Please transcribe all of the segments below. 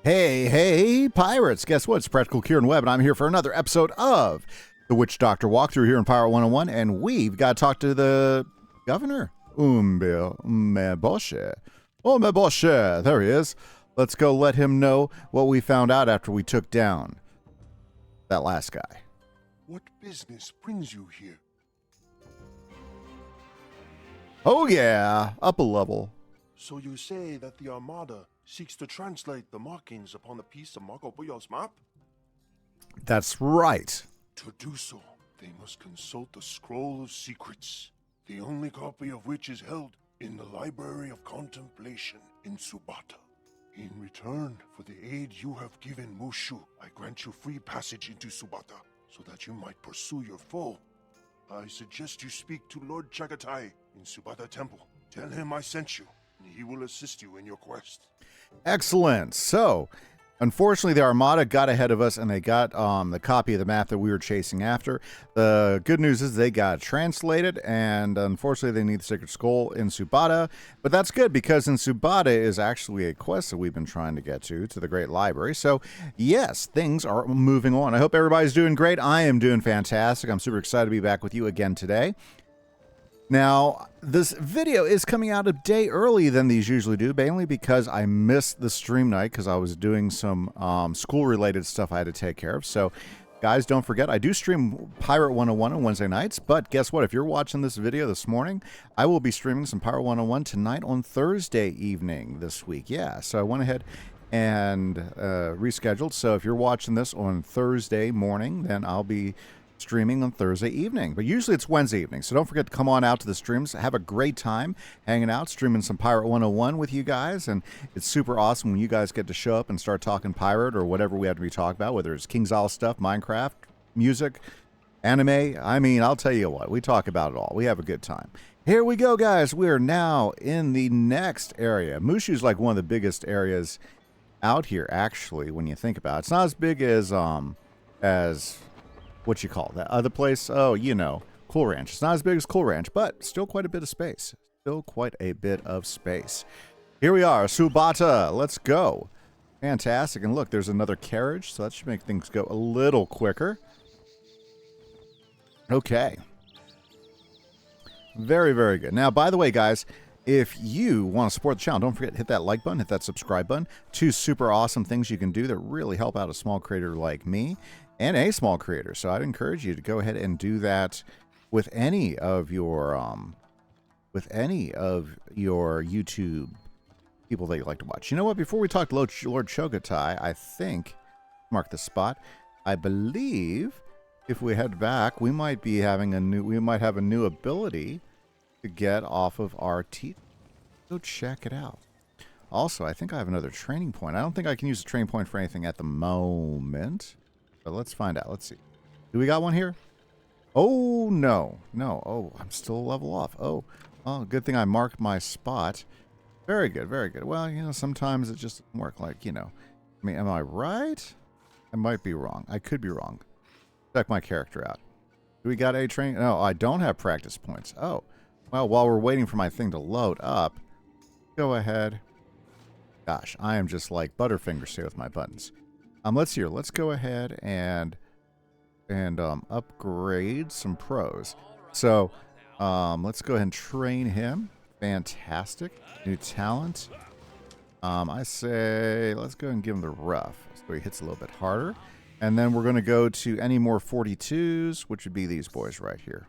Hey, pirates! Guess what? It's Practical Kieran Webb, and I'm here for another episode of the Witchdoctor walkthrough here in Pirate101, and we've got to talk to the governor. Meboshe. Oh, Meboshe! There he is. Let's go let him know what we found out after we took down that last guy. What business brings you here? Oh yeah, up a level. So you say that the Armada seeks to translate the markings upon a piece of Marco Polo's map? That's right. To do so, they must consult the Scroll of Secrets, the only copy of which is held in the Library of Contemplation in Subata. In return for the aid you have given Mushu, I grant you free passage into Subata, so that you might pursue your foe. I suggest you speak to Lord Chagatai in Subata Temple. Tell him I sent you, and he will assist you in your quest. Excellent. So, unfortunately, the Armada got ahead of us, and they got the copy of the map that we were chasing after. The good news is they got it translated, and unfortunately, they need the Sacred Skull in Subata. But that's good, because in Subata is actually a quest that we've been trying to get to the Great Library. So, yes, things are moving on. I hope everybody's doing great. I am doing fantastic. I'm super excited to be back with you again today. Now, this video is coming out a day early than these usually do, mainly because I missed the stream night because I was doing some school-related stuff I had to take care of. So, guys, don't forget, I do stream Pirate101 on Wednesday nights, but guess what? If you're watching this video this morning, I will be streaming some Pirate101 tonight on Thursday evening this week. Yeah, so I went ahead and rescheduled. So if you're watching this on Thursday morning, then I'll be streaming on Thursday evening, but usually it's Wednesday evening, so don't forget to come on out to the streams. Have a great time hanging out, streaming some Pirate 101 with you guys, and it's super awesome when you guys get to show up and start talking pirate or whatever we have to be talking about, whether it's King's Isle stuff, Minecraft, music, anime. I mean, I'll tell you what, we talk about it all. We have a good time. Here we go, guys. We are now in the next area. Mushu's like one of the biggest areas out here, actually, when you think about it. It's not as big as what you call that other place? Oh, you know, Cool Ranch. It's not as big as Cool Ranch, but still quite a bit of space. Still quite a bit of space. Here we are, Subata. Let's go. Fantastic. And look, there's another carriage, so that should make things go a little quicker. Okay. Very, very good. Now, by the way, guys, if you want to support the channel, don't forget to hit that like button, hit that subscribe button. Two super awesome things you can do that really help out a small creator like me and a small creator. So I'd encourage you to go ahead and do that with any of your YouTube people that you like to watch. You know what? Before we talk to Lord Chogatai, I think, mark the spot, I believe if we head back, we might be having we might have a new ability to get off of our teeth. Go check it out. Also, I think I have another training point. I don't think I can use a training point for anything at the moment. But let's find out. Let's see. Do we got one here? Oh, no. No. Oh, I'm still a level off. Oh, good thing I marked my spot. Very good. Very good. Well, you know, sometimes it just doesn't work. Like, you know. I mean, am I right? I might be wrong. I could be wrong. Check my character out. Do we got a training? No, I don't have practice points. Oh. Well, while we're waiting for my thing to load up, go ahead. Gosh, I am just like Butterfingers here with my buttons. Let's go ahead and upgrade some pros. So, let's go ahead and train him. Fantastic. New talent. I say let's go ahead and give him the rough, so he hits a little bit harder. And then we're going to go to any more 42s, which would be these boys right here.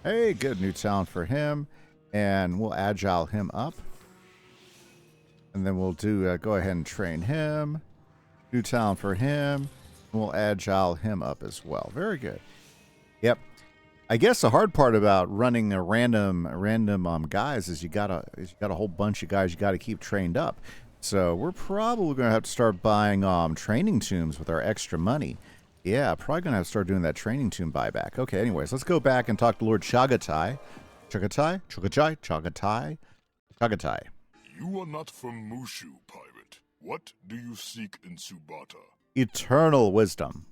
Hey, good new talent for him. And we'll agile him up. And then we'll do go ahead and train him. New talent for him. And we'll agile him up as well. Very good. Yep. I guess the hard part about running a random guys is you got a whole bunch of guys you got to keep trained up. So we're probably going to have to start buying training tombs with our extra money. Yeah, probably going to have to start doing that training tomb buyback. Okay, anyways, let's go back and talk to Lord Chagatai. Chagatai. You are not from Mushu, pirate. What do you seek in Subata? Eternal wisdom.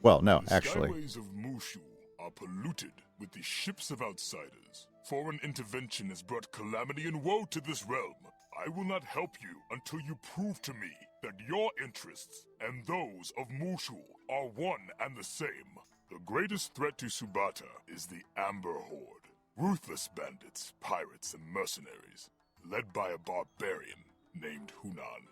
Well, no, The actually. skyways of Mushu are polluted with the ships of outsiders. Foreign intervention has brought calamity and woe to this realm. I will not help you until you prove to me that your interests and those of Mushu are one and the same. The greatest threat to Subata is the Amber Horde. Ruthless bandits, pirates, and mercenaries, led by a barbarian named Hunan.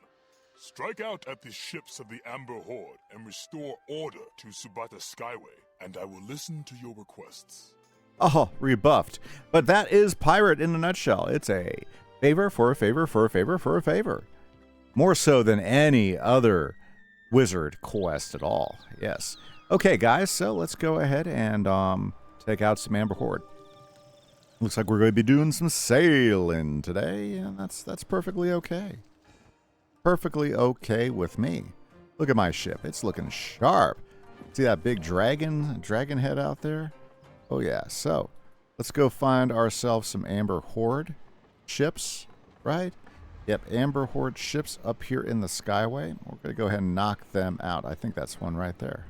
Strike out at the ships of the Amber Horde and restore order to Subata Skyway, and I will listen to your requests. Oh, rebuffed. But that is Pirate in a nutshell. It's a favor for a favor for a favor for a favor. More so than any other wizard quest at all. Yes. Okay, guys, so let's go ahead and take out some Amber Horde. Looks like we're going to be doing some sailing today, and that's perfectly okay. Perfectly okay with me. Look at my ship. It's looking sharp. See that big dragon head out there? Oh, yeah. So, let's go find ourselves some Amber Horde ships, right? Yep, Amber Horde ships up here in the Skyway. We're going to go ahead and knock them out. I think that's one right there.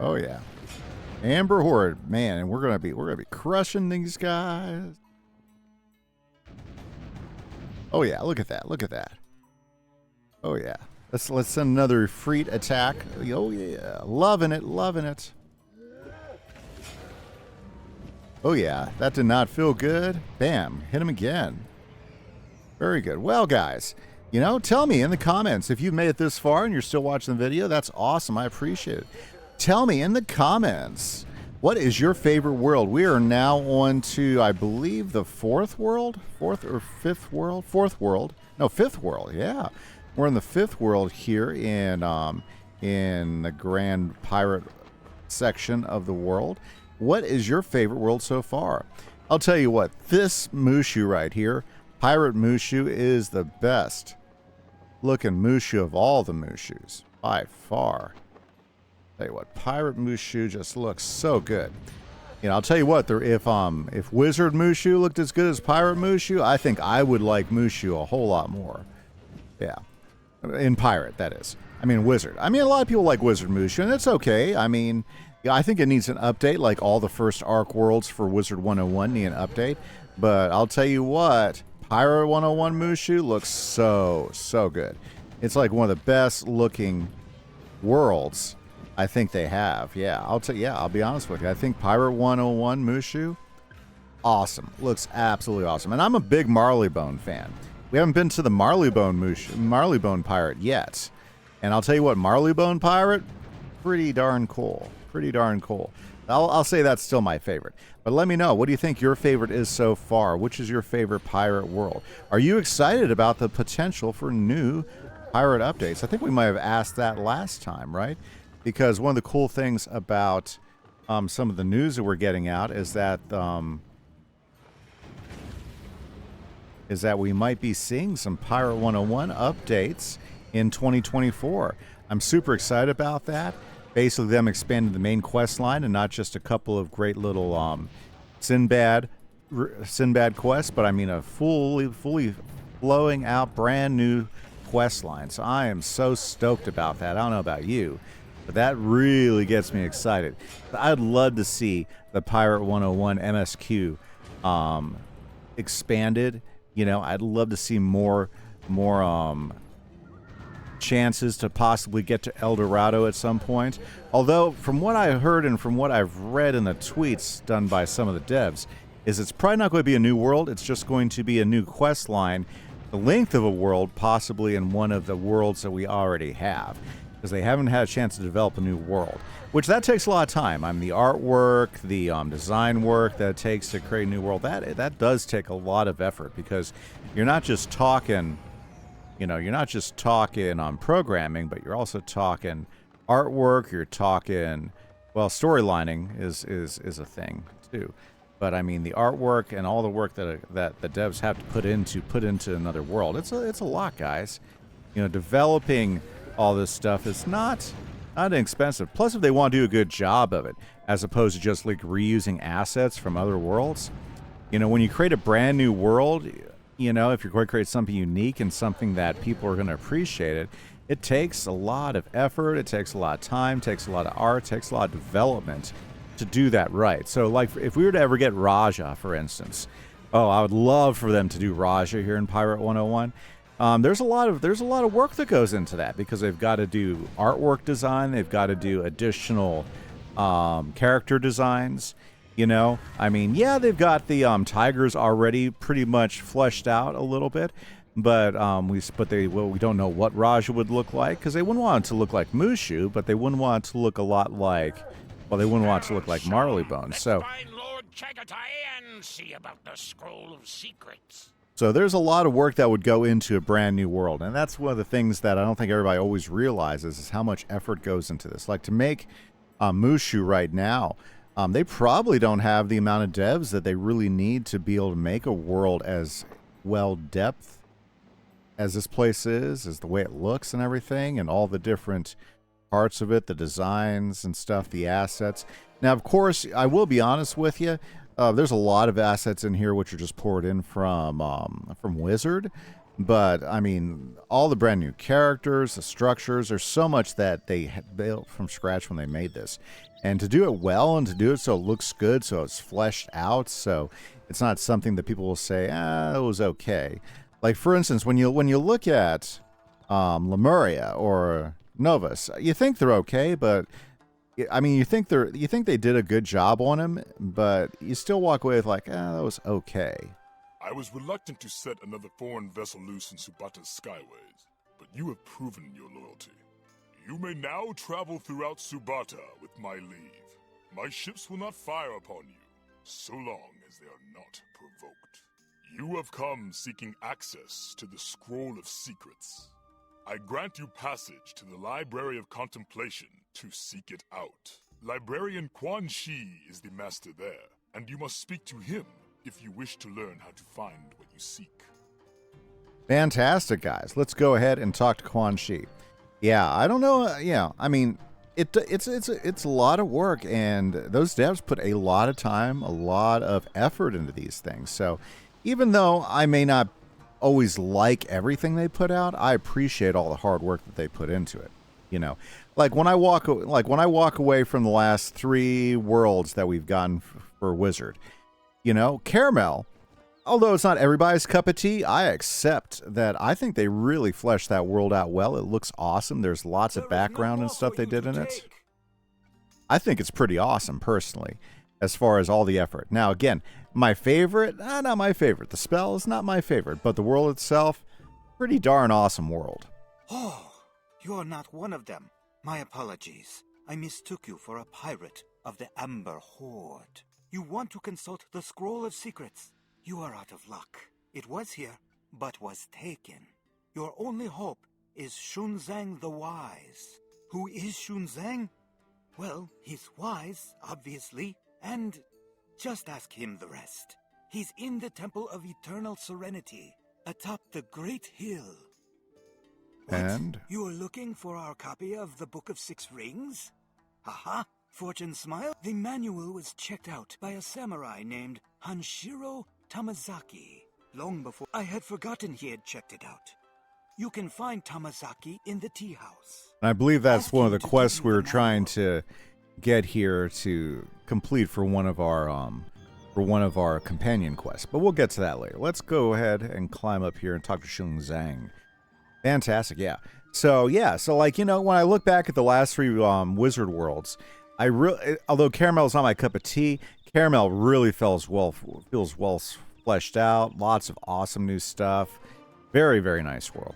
Oh yeah, Amber Horde, man, and we're gonna be crushing these guys. Oh yeah, look at that, look at that. Oh yeah, let's send another fleet attack. Oh yeah, loving it, loving it. Oh yeah, that did not feel good. Bam, hit him again. Very good. Well, guys, you know, tell me in the comments if you've made it this far and you're still watching the video. That's awesome. I appreciate it. Tell me in the comments, what is your favorite world? We are now on to, I believe, the fourth world? Fourth or fifth world? Fourth world. No, fifth world, yeah. We're in the fifth world here in the Grand Pirate section of the world. What is your favorite world so far? I'll tell you what, this Mushu right here, Pirate Mushu, is the best looking Mushu of all the Mushus, by far. Tell you what, Pirate Mushu just looks so good. You know, I'll tell you what, if Wizard Mushu looked as good as Pirate Mushu, I think I would like Mushu a whole lot more. Yeah. In Pirate, that is. I mean, Wizard. I mean, a lot of people like Wizard Mushu, and it's okay. I mean, yeah, I think it needs an update, like all the first Arc worlds for Wizard 101 need an update. But I'll tell you what, Pirate 101 Mushu looks so, so good. It's like one of the best looking worlds I think they have. Yeah, I'll be honest with you. I think Pirate 101 Mushu, awesome. Looks absolutely awesome. And I'm a big Marleybone fan. We haven't been to the Marleybone Pirate yet. And I'll tell you what, Marleybone Pirate, pretty darn cool. Pretty darn cool. I'll say that's still my favorite. But let me know, what do you think your favorite is so far? Which is your favorite pirate world? Are you excited about the potential for new pirate updates? I think we might have asked that last time, right? Because one of the cool things about some of the news that we're getting out is that we might be seeing some Pirate 101 updates in 2024. I'm super excited about that. Basically, them expanding the main quest line and not just a couple of great little Sinbad quests, but I mean a fully flowing out brand new quest line. So I am so stoked about that. I don't know about you, but that really gets me excited. I'd love to see the Pirate 101 MSQ expanded. You know, I'd love to see more chances to possibly get to El Dorado at some point. Although, from what I heard and from what I've read in the tweets done by some of the devs, is it's probably not going to be a new world. It's just going to be a new quest line, the length of a world, possibly in one of the worlds that we already have, because they haven't had a chance to develop a new world, which that takes a lot of time. I mean, the artwork, the design work that it takes to create a new world, that does take a lot of effort, because you're not just talking, you know, you're not just talking on programming, but you're also talking artwork, you're talking, well, storylining is a thing too. But I mean, the artwork and all the work that the devs have to put into another world, it's a lot, guys. You know, developing all this stuff is not inexpensive. Plus, if they want to do a good job of it, as opposed to just like reusing assets from other worlds, you know, when you create a brand new world, you know, if you're going to create something unique and something that people are going to appreciate it, It takes a lot of effort, it takes a lot of time, it takes a lot of art, it takes a lot of development to do that right. So, like, if we were to ever get Raja, for instance, oh, I would love for them to do Raja here in Pirate 101. There's a lot of work that goes into that because they've got to do artwork design, they've got to do additional character designs. You know, I mean, yeah, they've got the tigers already pretty much fleshed out a little bit, but we don't know what Raja would look like because they wouldn't want it to look like Mushu, but they wouldn't want it to look a lot like, well, they wouldn't want it to look like Marleybone. So Find Lord Chagatai and see about the scroll of secrets. So there's a lot of work that would go into a brand new world, and that's one of the things that I don't think everybody always realizes is how much effort goes into this. Like, to make Mushu right now, they probably don't have the amount of devs that they really need to be able to make a world as well depth as this place is, as the way it looks and everything, and all the different parts of it, the designs and stuff, the assets. Now, of course, I will be honest with you. There's a lot of assets in here which are just poured in from Wizard, but I mean, all the brand new characters, the structures, there's so much that they had built from scratch when they made this, and to do it well and to do it so it looks good, so it's fleshed out, so it's not something that people will say, it was okay. Like, for instance, when you look at Lemuria or Novus, you think they're okay, but I mean, you think they did a good job on him, but you still walk away with like, that was okay. I was reluctant to set another foreign vessel loose in Subata's skyways, but you have proven your loyalty. You may now travel throughout Subata with my leave. My ships will not fire upon you, so long as they are not provoked. You have come seeking access to the Scroll of Secrets. I grant you passage to the Library of Contemplation to seek it out. Librarian Quan Shi is the master there, and you must speak to him if you wish to learn how to find what you seek. Fantastic, guys. Let's go ahead and talk to Quan Shi. Yeah, I don't know. Yeah, I mean, it's a lot of work, and those devs put a lot of time, a lot of effort into these things. So even though I may not always like everything they put out, I appreciate all the hard work that they put into it. You know, like when I walk away from the last 3 worlds that we've gotten for Wizard, you know, Caramel, although it's not everybody's cup of tea, I accept that. I think they really fleshed that world out well. It looks awesome. There's lots of background and stuff they did in it. I think it's pretty awesome, personally, as far as all the effort. Now, again, my favorite, not my favorite. The spell is not my favorite, but the world itself, pretty darn awesome world. Oh, you're not one of them. My apologies. I mistook you for a pirate of the Amber Horde. You want to consult the Scroll of Secrets. You are out of luck. It was here, but was taken. Your only hope is Shunzang the Wise. Who is Shunzang? Well, he's wise, obviously, and just ask him the rest. He's in the Temple of Eternal Serenity, atop the Great Hill. What? And? You are looking for our copy of the Book of Six Rings? Aha! Fortune smile. The manual was checked out by a samurai named Hanshiro Tamazaki. Long before I had forgotten he had checked it out. You can find Tamazaki in the tea house. And I believe that's one of the quests we were trying to get here to complete for one of our companion quests. But we'll get to that later. Let's go ahead and climb up here and talk to Shunzang. Fantastic, yeah. So like, you know, when I look back at the last 3 Wizard worlds, although Caramel's not my cup of tea, Caramel really feels well fleshed out. Lots of awesome new stuff. Very, very nice world.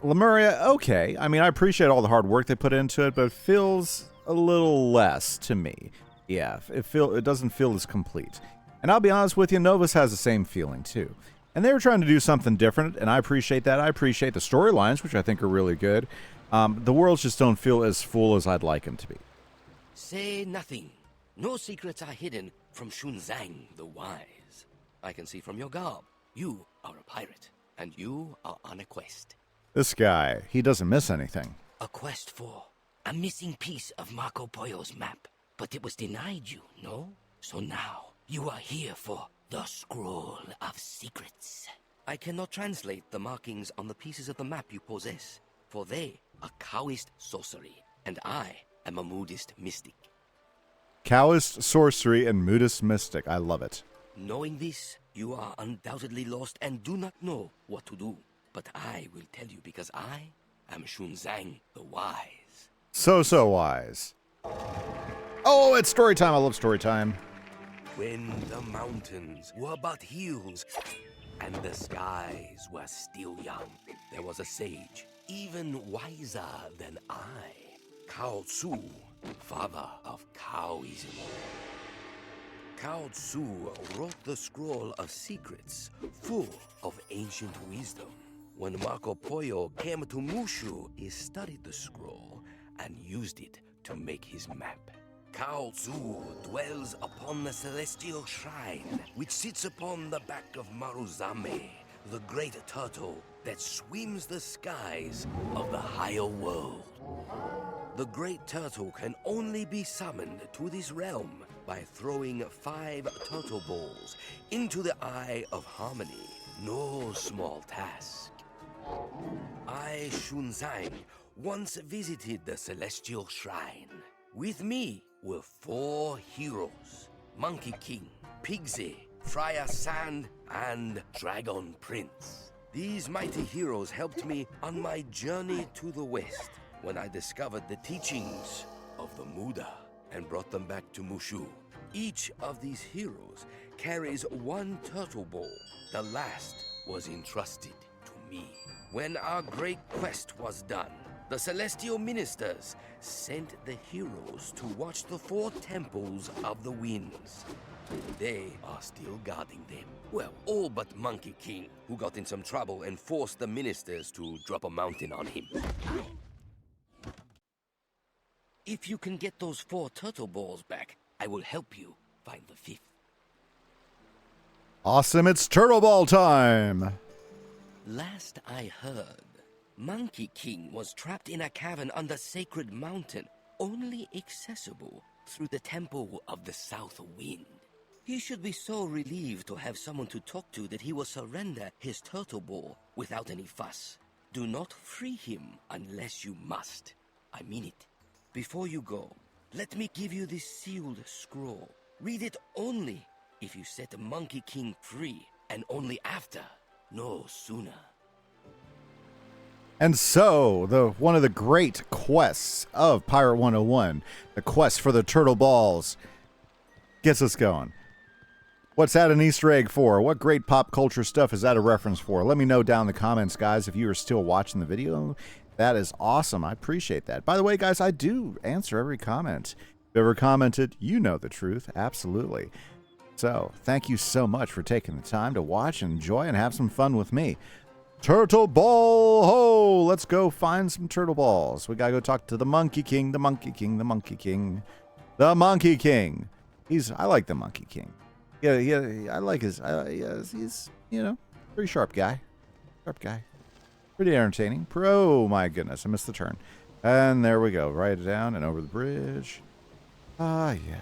Lemuria, okay. I mean, I appreciate all the hard work they put into it, but it feels a little less to me. Yeah, it doesn't feel as complete. And I'll be honest with you, Novus has the same feeling too. And they were trying to do something different, and I appreciate that. I appreciate the storylines, which I think are really good. The worlds just don't feel as full as I'd like them to be. Say nothing. No secrets are hidden from Shunzang the Wise. I can see from your garb, you are a pirate, and you are on a quest. This guy, he doesn't miss anything. A quest for a missing piece of Marco Polo's map. But it was denied you, no? So now, you are here for the Scroll of Secrets. I cannot translate the markings on the pieces of the map you possess, for they are Taoist sorcery, and I am a Buddhist mystic. Taoist sorcery and Buddhist mystic. I love it. Knowing this, you are undoubtedly lost and do not know what to do. But I will tell you because I am Shunzang the Wise. So wise. Oh, it's story time. I love story time. When the mountains were but hills and the skies were still young, there was a sage, even wiser than I, Cao Tzu, father of Taoism. Cao Tzu wrote the scroll of secrets, full of ancient wisdom. When Marco Polo came to Mushu, he studied the scroll and used it to make his map. Cao Tzu dwells upon the celestial shrine, which sits upon the back of Maruzame, the great turtle that swims the skies of the higher world. The great turtle can only be summoned to this realm by throwing 5 turtle balls into the Eye of Harmony. No small task. I, Shunzang, once visited the celestial shrine. With me were 4 heroes: Monkey King, Pigsy, Friar Sand, and Dragon Prince. These mighty heroes helped me on my journey to the west when I discovered the teachings of the Buddha and brought them back to Mushu. Each of these heroes carries 1 turtle ball. The last was entrusted to me. When our great quest was done, the celestial ministers sent the heroes to watch the 4 temples of the winds. They are still guarding them. Well, all but Monkey King, who got in some trouble and forced the ministers to drop a mountain on him. If you can get those 4 turtle balls back, I will help you find the 5th. Awesome, it's Turtle Ball time! Last I heard, Monkey King was trapped in a cavern on the sacred mountain, only accessible through the temple of the South Wind. He should be so relieved to have someone to talk to that he will surrender his turtle ball without any fuss. Do not free him unless you must. I mean it. Before you go, let me give you this sealed scroll. Read it only if you set Monkey King free, and only after, no sooner. And so, one of the great quests of Pirate 101, the quest for the Turtle Balls, gets us going. What's that an Easter egg for? What great pop culture stuff is that a reference for? Let me know down in the comments, guys, if you are still watching the video. That is awesome. I appreciate that. By the way, guys, I do answer every comment. If you ever commented, you know the truth. Absolutely. So, thank you so much for taking the time to watch, enjoy, and have some fun with me. Turtle Ball ho! Let's go find some turtle balls. We gotta go talk to the Monkey King, the Monkey King, the Monkey King. The Monkey King. I like the Monkey King. Yeah, I like his, he's, pretty sharp guy. Pretty entertaining. Oh my goodness, I missed the turn. And there we go. Write it down and over the bridge. Ah, yeah.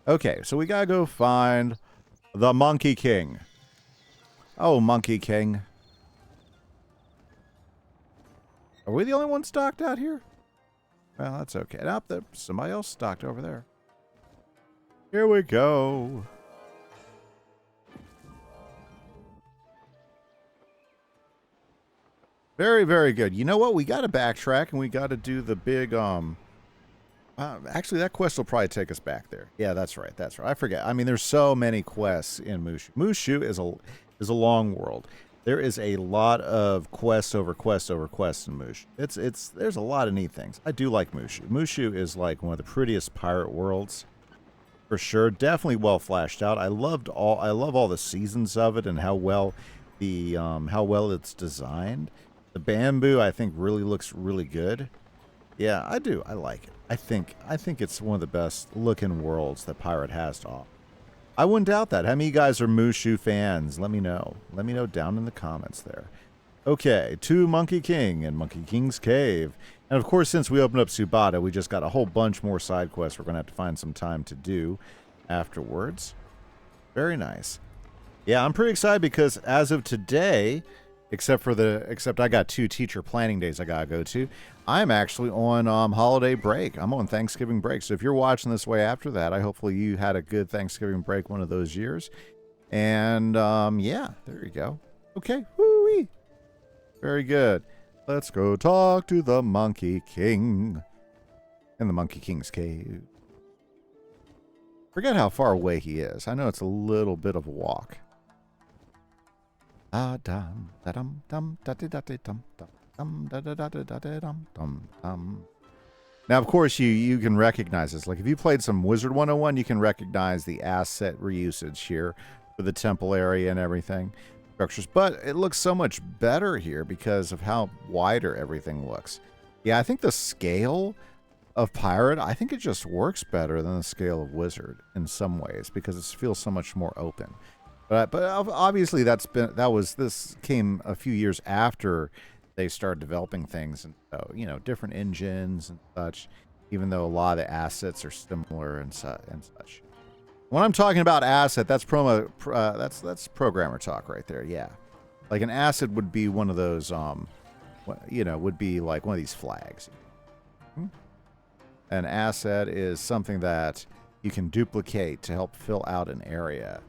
Okay, so we gotta go find the Monkey King. Oh, Monkey King. Are we the only ones stocked out here? Well, that's okay. And up there, somebody else stocked over there. Here we go. Very, very good. You know what? We got to backtrack and we got to do the big, actually, that quest will probably take us back there. Yeah, that's right. That's right. I forget. I mean, there's so many quests in Mushu. Mushu is a long world. There is a lot of quests over quests over quests in Mushu. There's a lot of neat things. I do like Mushu. Mushu is like one of the prettiest pirate worlds, for sure. Definitely well flashed out. I love all the seasons of it and how well it's designed. The bamboo, I think, really looks really good. Yeah, I do. I like it. I think it's one of the best looking worlds that Pirate has to offer. I wouldn't doubt that. How many of you guys are Mushu fans? Let me know. Let me know down in the comments there. Okay, to Monkey King and Monkey King's Cave. And of course, since we opened up Subata, we just got a whole bunch more side quests we're going to have to find some time to do afterwards. Very nice. Yeah, I'm pretty excited because as of today, except I got 2 teacher planning days I gotta go to. I'm actually on holiday break. I'm on Thanksgiving break. So if you're watching this way after that, hopefully you had a good Thanksgiving break one of those years. And yeah, there you go. Okay, woo-wee. Very good. Let's go talk to the Monkey King in the Monkey King's cave. Forget how far away he is. I know it's a little bit of a walk. Now, of course, you can recognize this. Like, if you played some Wizard 101, you can recognize the asset reusage here for the temple area and everything. Structures. But it looks so much better here because of how wider everything looks. Yeah, I think the scale of Pirate, I think it just works better than the scale of Wizard in some ways because it feels so much more open. But obviously this came a few years after they started developing things, and so, you know, different engines and such, even though a lot of the assets are similar and such. When I'm talking about asset, that's that's programmer talk right there. Yeah, like an asset would be one of those would be like one of these flags. An asset is something that you can duplicate to help fill out an area.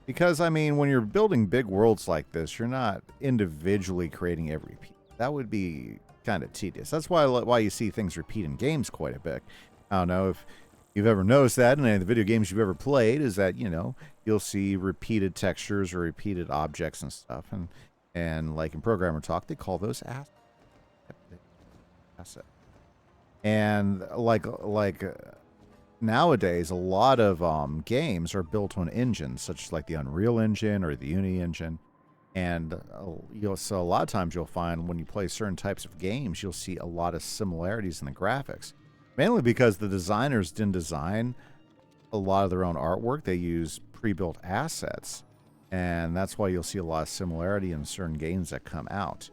Because, I mean, when you're building big worlds like this, you're not individually creating every piece. That would be kind of tedious. That's why you see things repeat in games quite a bit. I don't know if you've ever noticed that in any of the video games you've ever played, is that, you know, you'll see repeated textures or repeated objects and stuff. And like in programmer talk, they call those assets. And like nowadays, a lot of games are built on engines, such as like the Unreal Engine or the Unity Engine. And so a lot of times you'll find when you play certain types of games, you'll see a lot of similarities in the graphics. Mainly because the designers didn't design a lot of their own artwork. They use pre-built assets. And that's why you'll see a lot of similarity in certain games that come out.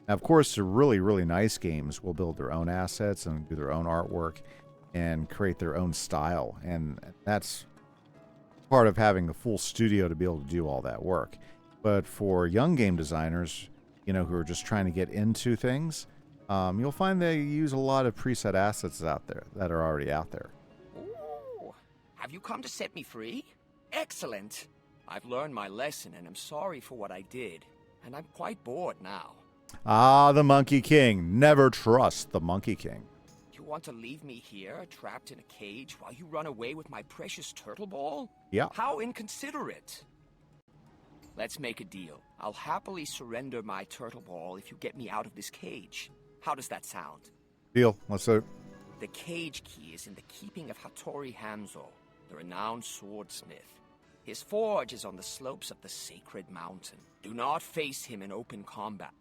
Now, of course, the really, really nice games will build their own assets and do their own artwork and create their own style. And that's part of having a full studio to be able to do all that work. But for young game designers, you know, who are just trying to get into things, you'll find they use a lot of preset assets out there that are already out there. Ooh, have you come to set me free? Excellent. I've learned my lesson and I'm sorry for what I did. And I'm quite bored now. Ah, the Monkey King. Never trust the Monkey King. You want to leave me here, trapped in a cage, while you run away with my precious turtle ball? Yeah. How inconsiderate. Let's make a deal. I'll happily surrender my turtle ball if you get me out of this cage. How does that sound? Deal. Let's do it. The cage key is in the keeping of Hattori Hanzo, the renowned swordsmith. His forge is on the slopes of the sacred mountain. Do not face him in open combat.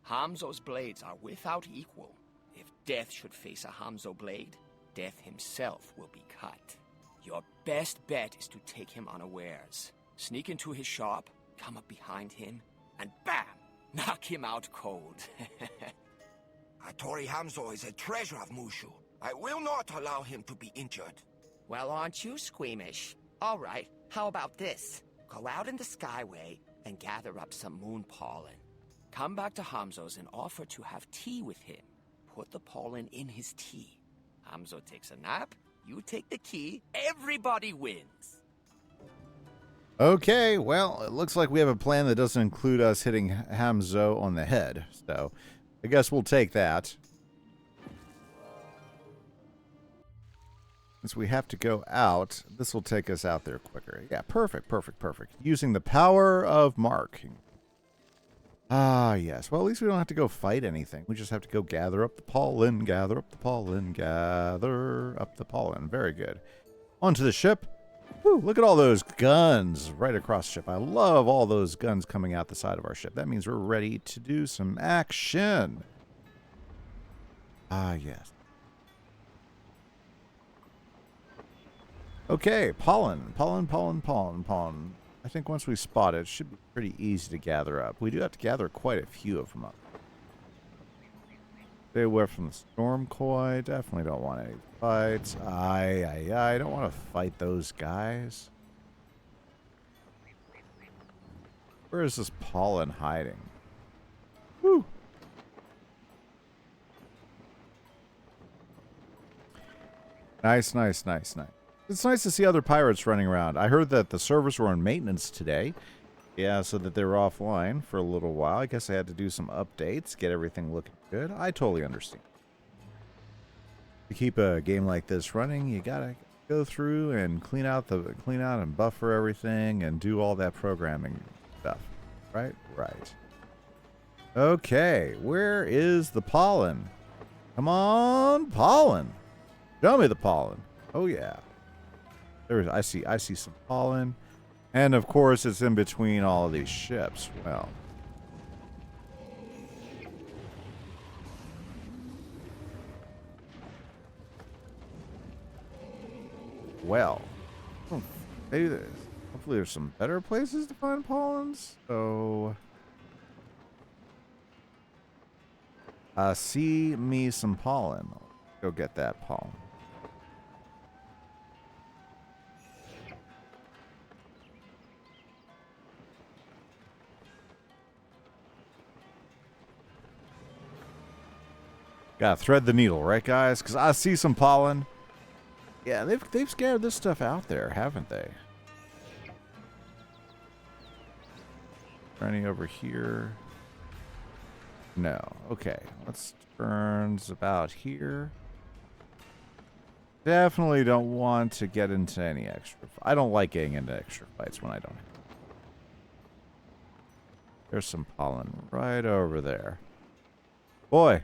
Hamzo's blades are without equal. If death should face a Hamzo blade, death himself will be cut. Your best bet is to take him unawares. Sneak into his shop, come up behind him, and bam! Knock him out cold. Hattori Hamzo is a treasure of Mushu. I will not allow him to be injured. Well, aren't you squeamish? All right, how about this? Go out in the skyway and gather up some moon pollen. Come back to Hamzo's and offer to have tea with him. Put the pollen in his tea. Hamzo takes a nap, you take the key, everybody wins. Okay, well, it looks like we have a plan that doesn't include us hitting Hamzo on the head. So, I guess we'll take that. Since we have to go out, this will take us out there quicker. Yeah, perfect. Using the power of marking. Ah, yes. Well, at least we don't have to go fight anything. We just have to go gather up the pollen, gather up the pollen, gather up the pollen. Very good. Onto the ship. Woo, look at all those guns right across the ship. I love all those guns coming out the side of our ship. That means we're ready to do some action. Ah, yes. Okay, pollen. I think once we spot it, it should be pretty easy to gather up. We do have to gather quite a few of them up. Stay away from the storm koi. Definitely don't want any fights. I don't want to fight those guys. Where is this pollen hiding? Woo. Nice, nice, nice, nice. It's nice to see other pirates running around. I heard that the servers were on maintenance today. Yeah, so that they were offline for a little while. I guess I had to do some updates, get everything looking good. I totally understand. To keep a game like this running, you gotta go through and clean out and buffer everything and do all that programming stuff. Right? Right. Okay, where is the pollen? Come on, pollen. Show me the pollen. Oh yeah. I see some pollen. And of course it's in between all of these ships. Well, maybe hopefully there's some better places to find pollens. So, see me some pollen. Go get that pollen. Gotta thread the needle, right, guys? Because I see some pollen. Yeah, they've scattered this stuff out there, haven't they? Turning over here. No. Okay. Let's turns about here. Definitely don't want to get into any extra. I don't like getting into extra fights when I don't. There's some pollen right over there. Boy.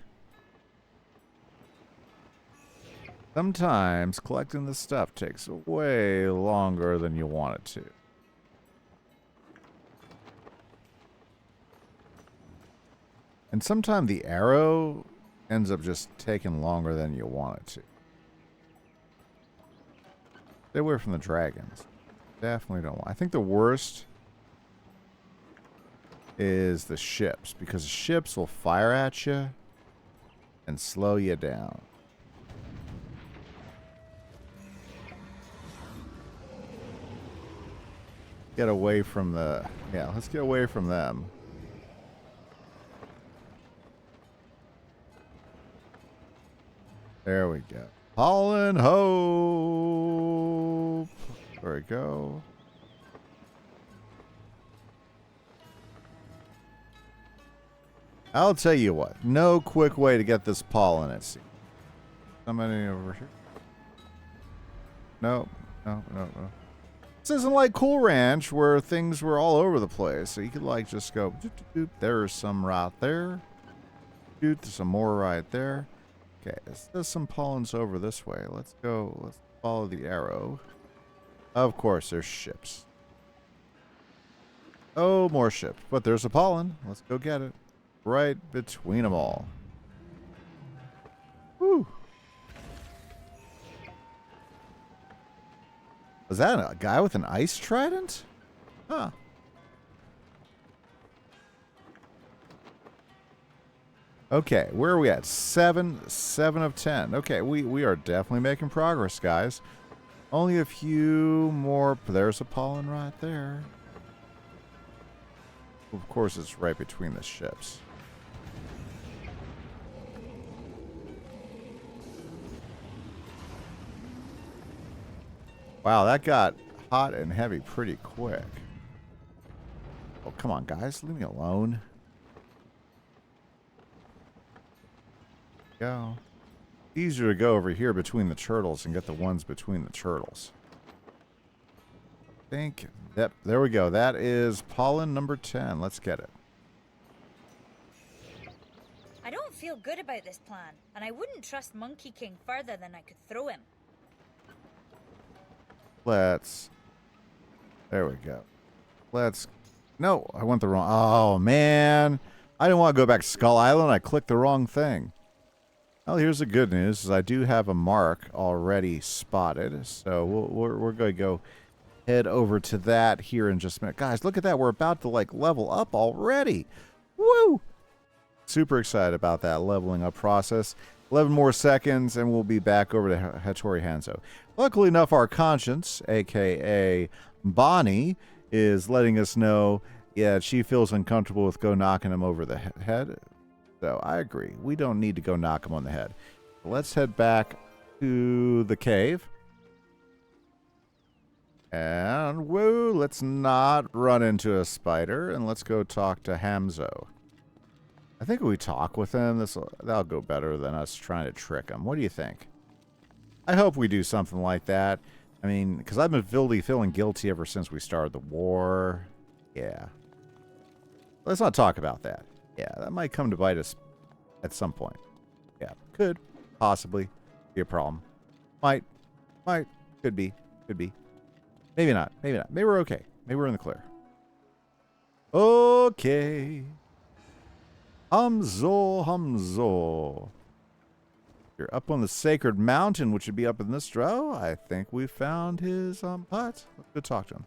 Sometimes collecting the stuff takes way longer than you want it to. And sometimes the arrow ends up just taking longer than you want it to. Stay away from the dragons. Definitely don't want. I think the worst is the ships, because the ships will fire at you and slow you down. Get away from the... Yeah, let's get away from them. There we go. Pollen hope. There we go. I'll tell you what. No quick way to get this pollen at sea. Somebody over here. No. No. This isn't like Cool Ranch where things were all over the place. So you could like just go, doop, doop, doop. There's some right there. Doop, there's some more right there. Okay, there's some pollens over this way. Let's go. Let's follow the arrow. Of course, there's ships. Oh, more ships. But there's a pollen. Let's go get it. Right between them all. Woo. Was that a guy with an ice trident? Huh. Okay, where are we at? 7 of 10. Okay, we are definitely making progress, guys. Only a few more. There's a pollen right there. Of course, it's right between the ships. Wow, that got hot and heavy pretty quick. Oh, come on, guys. Leave me alone. Go. Easier to go over here between the turtles and get the ones between the turtles. I think that there we go. That is pollen number 10. Let's get it. I don't feel good about this plan, and I wouldn't trust Monkey King further than I could throw him. There we go. No, I went the wrong. Oh, man. I didn't want to go back to Skull Island. I clicked the wrong thing. Well, here's the good news, is I do have a mark already spotted. So we're going to go head over to that here in just a minute. Guys, look at that. We're about to, like, level up already. Woo! Super excited about that leveling up process. 11 more seconds, and we'll be back over to Hattori Hanzo. Luckily enough, our conscience, a.k.a. Bonnie, is letting us know, yeah, she feels uncomfortable with go knocking him over the head. So I agree. We don't need to go knock him on the head. Let's head back to the cave. And woo, let's not run into a spider. And let's go talk to Hamzo. I think if we talk with him, that'll go better than us trying to trick him. What do you think? I hope we do something like that. I mean, because I've been feeling guilty ever since we started the war. Yeah. Let's not talk about that. Yeah, that might come to bite us at some point. Yeah, could possibly be a problem. Might, could be. Maybe not. Maybe we're okay. Maybe we're in the clear. Okay. Hamzo. You're up on the sacred mountain, which would be up in this row. I think we found his hut. Let's go talk to him.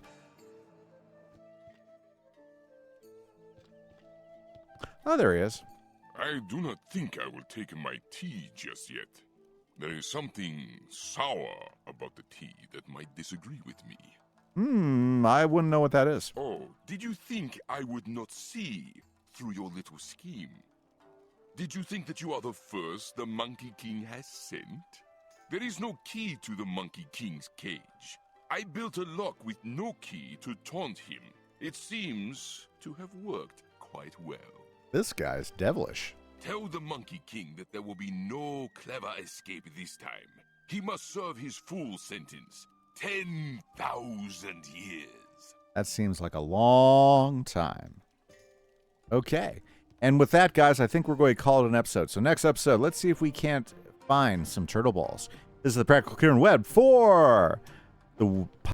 Oh, there he is. I do not think I will take my tea just yet. There is something sour about the tea that might disagree with me. I wouldn't know what that is. Oh, did you think I would not see through your little scheme? Did you think that you are the first the Monkey King has sent? There is no key to the Monkey King's cage. I built a lock with no key to taunt him. It seems to have worked quite well. This guy's devilish. Tell the Monkey King that there will be no clever escape this time. He must serve his full sentence. 10,000 years. That seems like a long time. Okay. And with that, guys, I think we're going to call it an episode. So next episode, let's see if we can't find some turtle balls. This is the Practical Kieran Webb for the